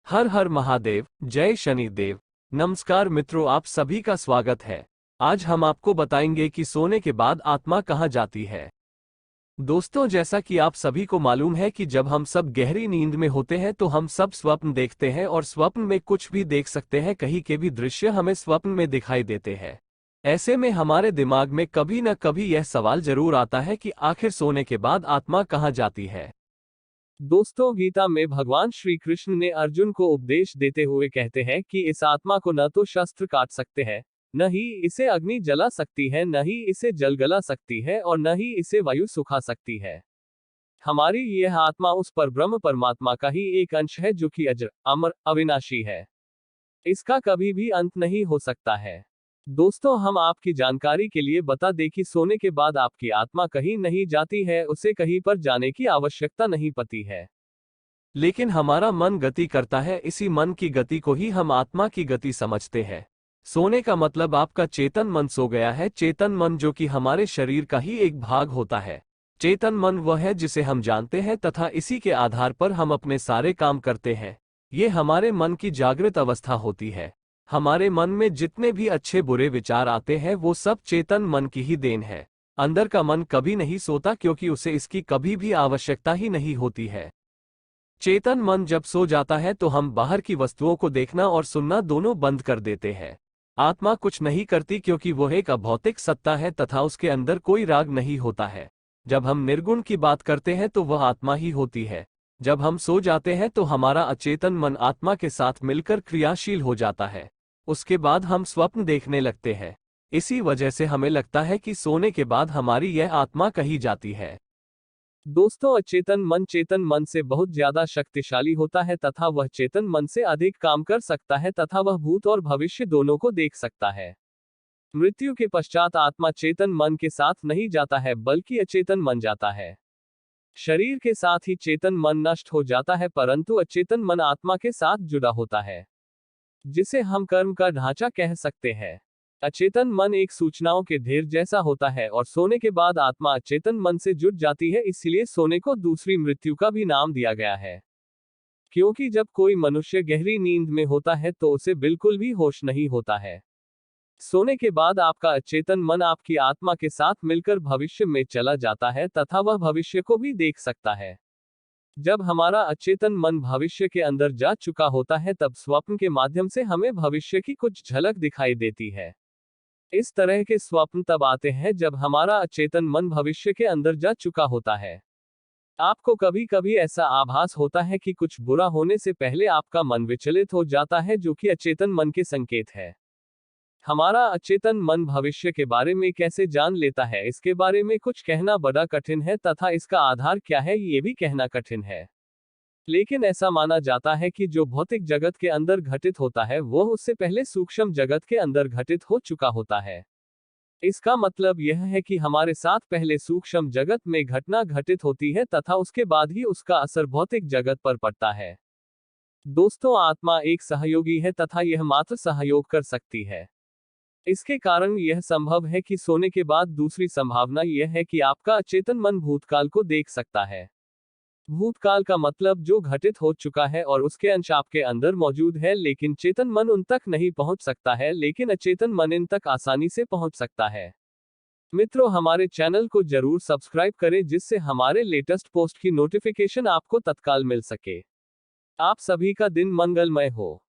हर हर महादेव, जय शनिदेव। नमस्कार मित्रों, आप सभी का स्वागत है। आज हम आपको बताएंगे कि सोने के बाद आत्मा कहाँ जाती है। दोस्तों, जैसा कि आप सभी को मालूम है कि जब हम सब गहरी नींद में होते हैं तो हम सब स्वप्न देखते हैं और स्वप्न में कुछ भी देख सकते हैं। कहीं के भी दृश्य हमें स्वप्न में दिखाई देते हैं। ऐसे में हमारे दिमाग में कभी न कभी यह सवाल जरूर आता है कि आखिर सोने के बाद आत्मा कहाँ जाती है। दोस्तों, गीता में भगवान श्री कृष्ण ने अर्जुन को उपदेश देते हुए कहते हैं कि इस आत्मा को न तो शस्त्र काट सकते हैं, न ही इसे अग्नि जला सकती है, न ही इसे जल गला सकती है और न ही इसे वायु सुखा सकती है। हमारी यह आत्मा उस परब्रह्म परमात्मा का ही एक अंश है जो कि अजर, अमर, अविनाशी है। इसका कभी भी अंत नहीं हो सकता है। दोस्तों, हम आपकी जानकारी के लिए बता दें कि सोने के बाद आपकी आत्मा कहीं नहीं जाती है, उसे कहीं पर जाने की आवश्यकता नहीं पड़ती है। लेकिन हमारा मन गति करता है, इसी मन की गति को ही हम आत्मा की गति समझते हैं। सोने का मतलब आपका चेतन मन सो गया है। चेतन मन जो कि हमारे शरीर का ही एक भाग होता है। चेतन मन वह है जिसे हम जानते हैं तथा इसी के आधार पर हम अपने सारे काम करते हैं। ये हमारे मन की जागृत अवस्था होती है। हमारे मन में जितने भी अच्छे बुरे विचार आते हैं वो सब चेतन मन की ही देन है। अंदर का मन कभी नहीं सोता क्योंकि उसे इसकी कभी भी आवश्यकता ही नहीं होती है। चेतन मन जब सो जाता है तो हम बाहर की वस्तुओं को देखना और सुनना दोनों बंद कर देते हैं। आत्मा कुछ नहीं करती क्योंकि वह एक अभौतिक सत्ता है तथा उसके अंदर कोई राग नहीं होता है। जब हम निर्गुण की बात करते हैं तो वह आत्मा ही होती है। जब हम सो जाते हैं तो हमारा अचेतन मन आत्मा के साथ मिलकर क्रियाशील हो जाता है। उसके बाद हम स्वप्न देखने लगते हैं। इसी वजह से हमें लगता है कि सोने के बाद हमारी यह आत्मा कहीं जाती है। दोस्तों, अचेतन मन चेतन मन से बहुत ज्यादा शक्तिशाली होता है तथा वह चेतन मन से अधिक काम कर सकता है तथा वह भूत और भविष्य दोनों को देख सकता है। मृत्यु के पश्चात आत्मा चेतन मन के साथ नहीं जाता है बल्कि अचेतन मन जाता है। शरीर के साथ ही चेतन मन नष्ट हो जाता है, परंतु अचेतन मन आत्मा के साथ जुड़ा होता है, जिसे हम कर्म का ढांचा कह सकते हैं। अचेतन मन एक सूचनाओं के ढेर जैसा होता है और सोने के बाद आत्मा अचेतन मन से जुड़ जाती है, इसलिए सोने को दूसरी मृत्यु का भी नाम दिया गया है। क्योंकि जब कोई मनुष्य गहरी नींद में होता है तो उसे बिल्कुल भी होश नहीं होता है। सोने के बाद आपका अचेतन मन आपकी आत्मा के साथ मिलकर भविष्य में चला जाता है तथा वह भविष्य को भी देख सकता है। जब हमारा अचेतन मन भविष्य के अंदर जा चुका होता है तब स्वप्न के माध्यम से हमें भविष्य की कुछ झलक दिखाई देती है। इस तरह के स्वप्न तब आते हैं जब हमारा अचेतन मन भविष्य के अंदर जा चुका होता है। आपको कभी कभी ऐसा आभास होता है कि कुछ बुरा होने से पहले आपका मन विचलित हो जाता है, जो कि अचेतन मन के संकेत है। हमारा अचेतन मन भविष्य के बारे में कैसे जान लेता है, इसके बारे में कुछ कहना बड़ा कठिन है तथा इसका आधार क्या है ये भी कहना कठिन है। लेकिन ऐसा माना जाता है कि जो भौतिक जगत के अंदर घटित होता है वह उससे पहले सूक्ष्म जगत के अंदर घटित हो चुका होता है। इसका मतलब यह है कि हमारे साथ पहले सूक्ष्म जगत में घटना घटित होती है तथा उसके बाद ही उसका असर भौतिक जगत पर पड़ता है। दोस्तों, आत्मा एक सहयोगी है तथा यह मात्र सहयोग कर सकती है। इसके कारण यह संभव है कि सोने के बाद दूसरी संभावना यह है कि आपका अचेतन मन भूतकाल को देख सकता है। भूतकाल का मतलब जो घटित हो चुका है और उसके अंश आपके अंदर मौजूद है, लेकिन चेतन मन उन तक नहीं पहुंच सकता है, लेकिन अचेतन मन इन तक आसानी से पहुंच सकता है। मित्रों, हमारे चैनल को जरूर सब्सक्राइब करें जिससे हमारे लेटेस्ट पोस्ट की नोटिफिकेशन आपको तत्काल मिल सके। आप सभी का दिन मंगलमय हो।